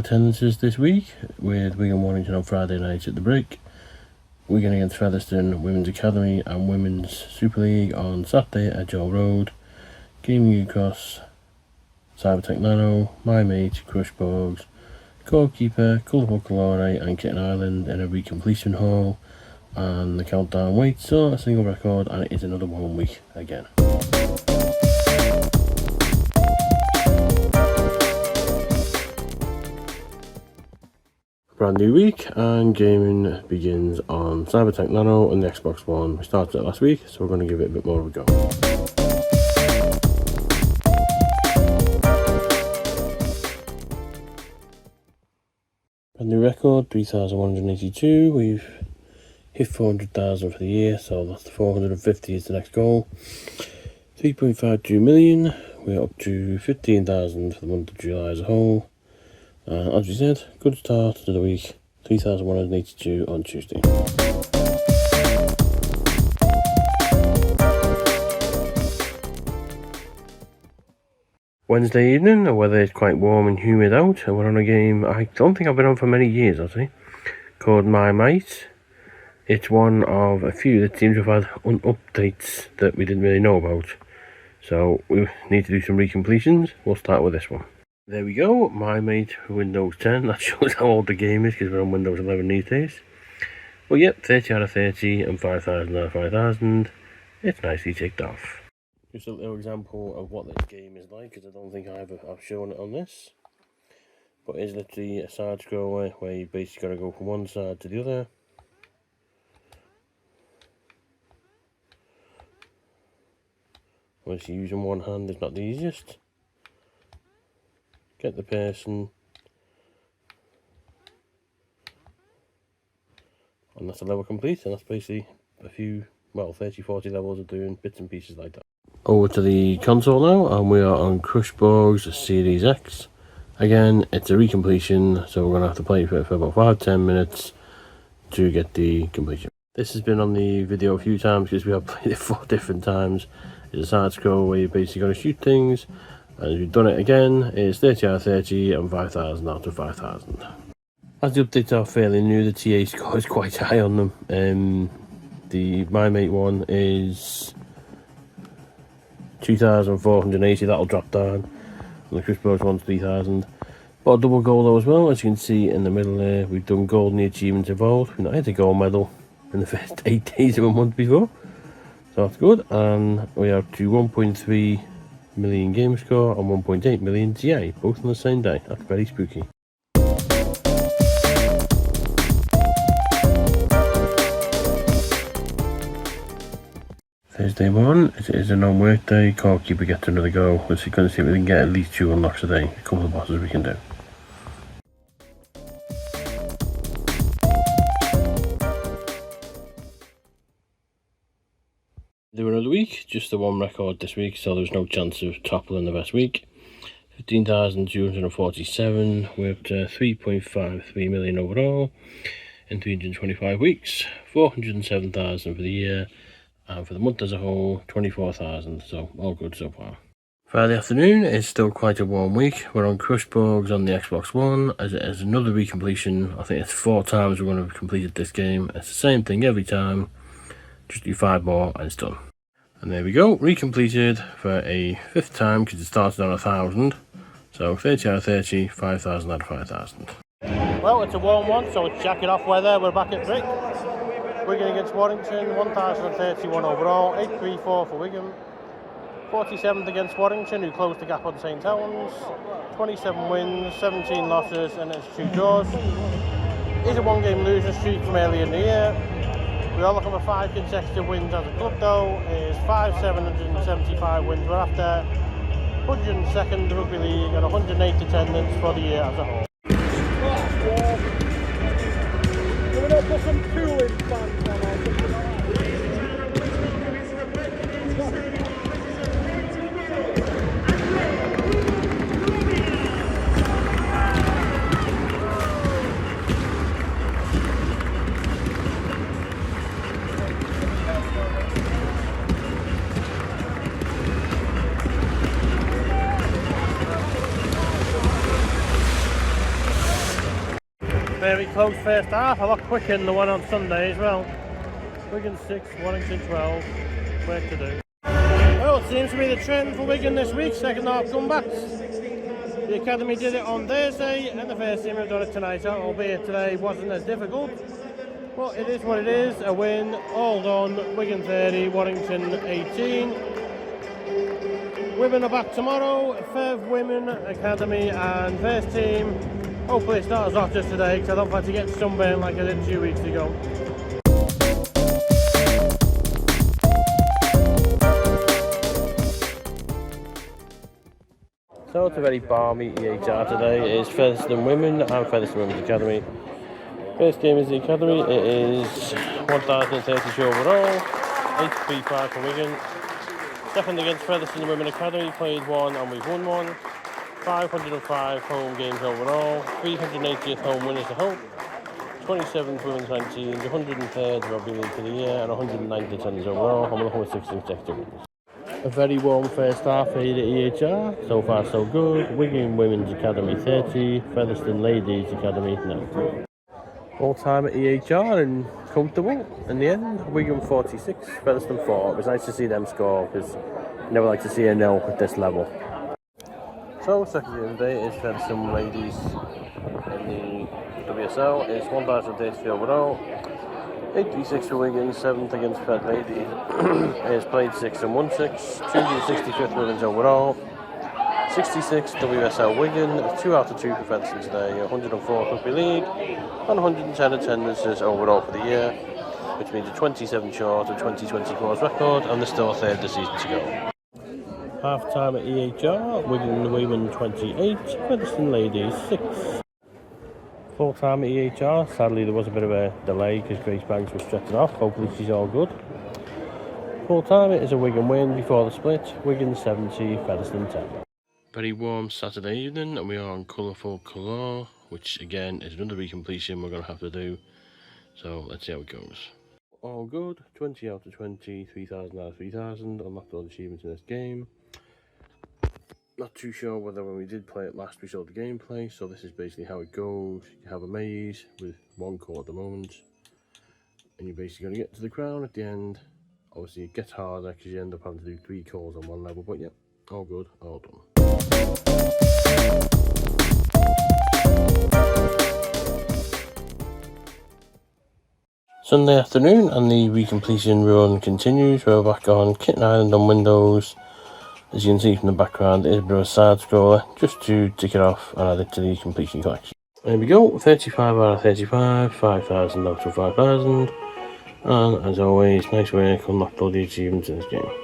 attendances this week, with Wigan Warrington on Friday night at the Brick, Wigan against Featherstone Women's Academy and Women's Super League on Saturday at Joel Road, gaming across CyberTank Nano, My Mate, Crush Borgs, Goalkeeper, Colourful Colore and Kitten Island in a recompletion hall, and the countdown waits so a single record, and it is another 1 week again. Brand new week, and gaming begins on CyberTank Nano and the Xbox One. We started it last week, so we're going to give it a bit more of a go. Brand new record, 3,182. We've hit 400,000 for the year, so that's 450 is the next goal. 3.52 million. We're up to 15,000 for the month of July as a whole. As we said, good start to the week, 3,182 on Tuesday. Wednesday evening, the weather is quite warm and humid out, and we're on a game I don't think I've been on for many years, actually, called My Mate. It's one of a few that seems to have had updates that we didn't really know about, so we need to do some recompletions. We'll start with this one. There we go, My Mate Windows 10. That shows how old the game is because we're on Windows 11 these days. But yep, 30 out of 30 and 5,000 out of 5,000. It's nicely ticked off. Just a little example of what this game is like, because I don't think I've shown it on this. But it's literally a side scroller where you basically got to go from one side to the other. Obviously using one hand is not the easiest. Get the person, and that's a level complete, and that's basically a few, well, 30-40 levels of doing bits and pieces like that. Over to the console now, and we are on Crush Borgs Series X. Again, it's a recompletion, so we're going to have to play for about 5-10 minutes to get the completion. This has been on the video a few times because we have played it 4 different times. It's a side scroll where you're basically going to shoot things. And we've done it again, it's 30 out of 30 and 5,000 out of 5,000. As the updates are fairly new, the TA score is quite high on them. The My Mate one is 2,480, that'll drop down. And the Crush Borgs one's 3,000. But a double goal though as well, as you can see in the middle there. We've done gold in the achievements involved. We've not had a gold medal in the first 8 days of a month before. So that's good, and we are to 1.3 million game score and 1.8 million TA, both on the same day. That's very spooky. Thursday morning, it is a non-work day. Goalkeeper gets another go. We're going to see if we can get at least 2 unlocks a day. A couple of bosses we can do. Do another week, just the one record this week, so there's no chance of toppling the best week. 15,247, we're up to 3.53 million overall in 325 weeks, 407,000 for the year, and for the month as a whole, 24,000, so all good so far. Friday afternoon is still quite a warm week. We're on Crush Borgs on the Xbox One, as it is another recompletion. I think it's 4 times we're going to have completed this game. It's the same thing every time. Just do 5 more and it's done. And there we go, recompleted for a 5th time because it started on 1,000. So 30 out of 30, 5,000 out of 5,000. Well, it's a warm one, so it's jacket off weather. We're back at Brick. Wigan against Warrington, 1,031 overall, 834 for Wigan. 47th against Warrington, who closed the gap on St Helens. 27 wins, 17 losses, and it's 2 draws. It's a 1-game losing streak from earlier in the year. We are looking for 5 consecutive wins as a club though. Is 5,775 wins we're after. 102nd Rugby League and 108 attendance for the year as a whole. We're going to put some cooling fans on. very close first half, a lot quicker than the one on Sunday as well. Wigan 6, Warrington 12, work to do. Well, it seems to be the trend for Wigan this week, second half comebacks. The academy did it on Thursday and the first team have done it tonight, albeit today wasn't as difficult. But it is what it is, a win, all done, Wigan 30, Warrington 18. Women are back tomorrow, Fev Women Academy and first team. Hopefully it starts off just today because I don't fancy getting sunburned like I did 2 weeks ago. So it's a very balmy EHR today. It is Featherstone Women and Featherstone Women's Academy. First game is the Academy. It is 1,032 overall, 8-3-5 for Wigan. Second against Featherstone Women Academy, played one and we've won one. 505 home games overall, 380th home winners to hope, 27th women's 19, 103rd rugby league for the year, and 109th attendance overall. I'm looking with 6 consecutive wins. A very warm first half here at EHR, so far so good. Wigan Women's Academy 30, Featherstone Ladies Academy 9. All time at EHR and comfortable in the end. Wigan 46, Featherstone 4. It was nice to see them score because I never like to see a nil at this level. So, second game of the day is Featherstone Ladies in the WSL. It's 1,033 overall. 8-6 for Wigan, 7th against Fed Ladies. It's played 6 and won 6. 265th women's overall. 66 WSL Wigan, 2 out of 2 for Featherstone today. 104th Rugby League and 110 attendances overall for the year, which means a 27 short of 2024's record, and there's still a third of the season to go. Half time at EHR, Wigan Women 28, Featherstone Ladies 6. Full time at EHR, sadly there was a bit of a delay because Grace Banks was stretching off, hopefully she's all good. Full time it is a Wigan win before the split, Wigan 70, Featherstone 10. Very warm Saturday evening and we are on colourful Colore, which again is another recompletion we're going to have to do, so let's see how it goes. All good, 20 out of 20, 3,000 out of 3,000, unlocked all the achievements in this game. Not too sure whether when we did play it last we saw the gameplay, so this is basically how it goes. You have a maze with one core at the moment, and you're basically going to get to the crown at the end. Obviously it gets harder because you end up having to do 3 cores on one level, but yeah, all good, all done. Sunday afternoon and the recompletion run continues. We're back on Kitten Island on Windows. As you can see from the background, it is a bit of a side scroller, just to tick it off and add it to the completion collection. There we go, 35 out of 35, 5,000 out of 5,000, and as always, nice work, unlocked all the achievements in this game.